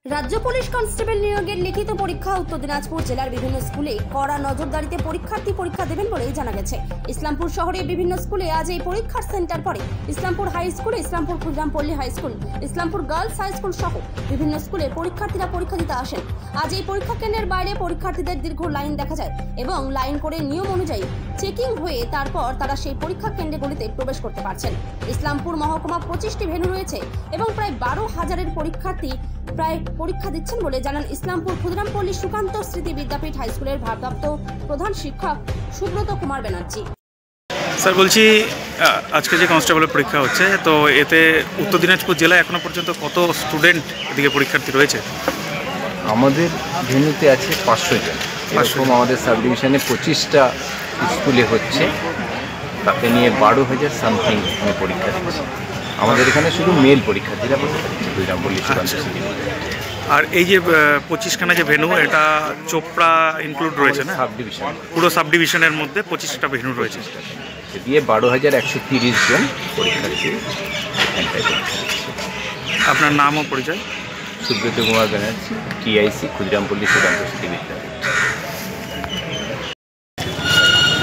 রাজ্য police constable নিয়োগের লিখিত পরীক্ষা উত্তর দিনাজপুর জেলার বিভিন্ন স্কুলে কড়া নজরদারিতে পরীক্ষার্থী পরীক্ষা দেবেন বলে জানা গেছে। ইসলামপুর শহরে বিভিন্ন স্কুলে আজ এই পরীক্ষার সেন্টার পড়ে। Islampur high school, Islampur Kshudirampalli high school, Islampur girls high school সহ বিভিন্ন স্কুলে পরীক্ষার্থীরা পরীক্ষা দিতে আসেন। আজ এই পরীক্ষা কেন্দ্রের বাইরে পরীক্ষার্থীদের দীর্ঘ লাইন দেখা যায় এবং লাইন করে নিয়ম অনুযায়ী চেকিং হয়ে তারপর তারা সেই পরীক্ষা কেন্দ্রগুলিতে প্রবেশ করতে পারছেন। ইসলামপুর মহকুমা 25টি ভেন্যু রয়েছে এবং প্রায় 12,000-এর পরীক্ষার্থী প্রায় পরীক্ষা দিচ্ছেন বলে জানান ইসলামপুর ক্ষুদিরামপল্লী সুকান্ত স্মৃতি বিদ্যাপীঠ হাই স্কুলের ভারপ্রাপ্ত প্রধান শিক্ষক সুব্রত কুমার ব্যানার্জি। স্যার বলছি, আজকে যে কনস্টেবলের পরীক্ষা হচ্ছে, তো এতে উত্তর দিনাজপুর জেলায় এখনো পর্যন্ত কত স্টুডেন্ট এদিকে পরীক্ষার্থী রয়েছে? আমাদের ভেন্যুতে আছে 500 জন। এরকম আমাদের সাব ডিভিশনে 25টা স্কুলে হচ্ছে, তাতে নিয়ে 12,000 সামথিং আমি পরীক্ষা দিচ্ছি। আমাদের এখানে শুধু মেল পরীক্ষার্থীরা পরীক্ষা দিচ্ছে ক্ষুদিরামপল্লী সুকান্ত স্মৃতি। আর এই যে 25খানা যে ভেন্যু, এটা চোপড়া ইনক্লুড রয়েছে না? সাব ডিভিশন, পুরো সাব ডিভিশনের মধ্যে 25টা ভেন্যু রয়েছে। দিয়ে 12,130 জন পরীক্ষার্থী। আপনার নাম ও পরিচয়? সুব্রত কুমার ব্যানার্জি, টিআইসি ক্ষুদিরামপল্লী সুকান্ত স্মৃতি বিদ্যাপীঠ।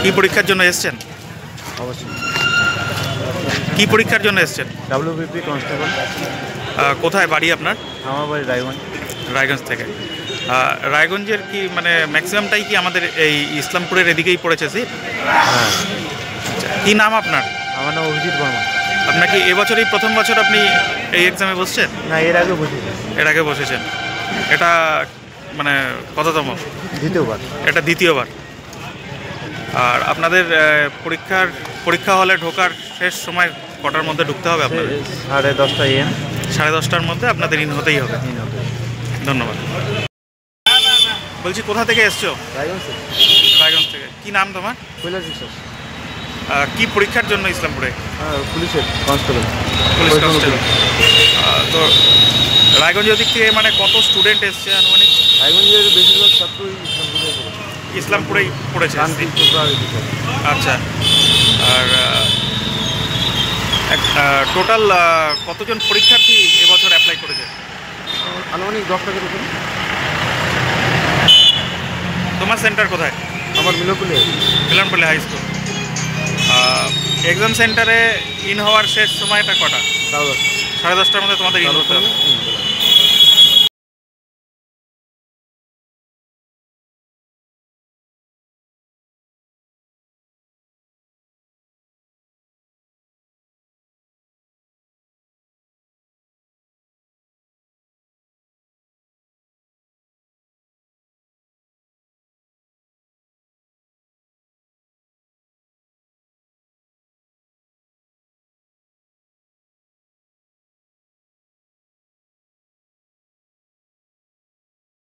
কি পরীক্ষার জন্য এসছেন? অবশ্যই কি পরীক্ষার জন্য এসছেন? WPP constable. কোথায় বাড়ি আপনার? আমার বাড়ি রায়গঞ্জ। রায়গঞ্জ থেকে। রায়গঞ্জের কি মানে ম্যাক্সিমামটাই কি আমাদের এই ইসলামপুরের এদিকেই পড়েছে? হ্যাঁ। আচ্ছা, কী নাম আপনার? আমার নাম অভিজিৎ বর্মা। আপনার কি এবছরই প্রথম বছর আপনি এই এক্সামে বসছেন? না, এর আগে বসেছি। এর আগে বসেছেন। এটা মানে কততম? দ্বিতীয়বার। এটা দ্বিতীয়বার। আর আপনাদের পরীক্ষা হলে ঢোকার শেষ সময় কটার মধ্যে ঢুকতে হবে আপনাদের? 10:30 AM। 10:30টার মধ্যে আপনাদের ইন হতেই হবে। ধন্যবাদ। বলছি, কোথা থেকে এসছো? রায়গঞ্জ। রায়গঞ্জ থেকে। কি নাম তোমার? কৈলাস বিশ্বাস। কি পরীক্ষার জন্য ইসলামপুরে? পুলিশের কনস্টেবল। Police constable. তো রায়গঞ্জের দিক থেকে মানে কত স্টুডেন্ট এসছে আনুমানিক? রায়গঞ্জের বেশিরভাগ ছাত্রই ইসলামপুরেই পড়েছে। আচ্ছা। আর টোটাল কতজন পরীক্ষার্থী এবছর অ্যাপ্লাই করেছে? আনুমানিক 10 টাকার উপরে। তোমার সেন্টার কোথায়? আমার মিলনপল্লী হাই স্কুল। এক্সাম সেন্টারে ইন হওয়ার শেষ সময়টা কটা? 10:30। 10:30টার মধ্যে তোমাদের ইন হতে হবে।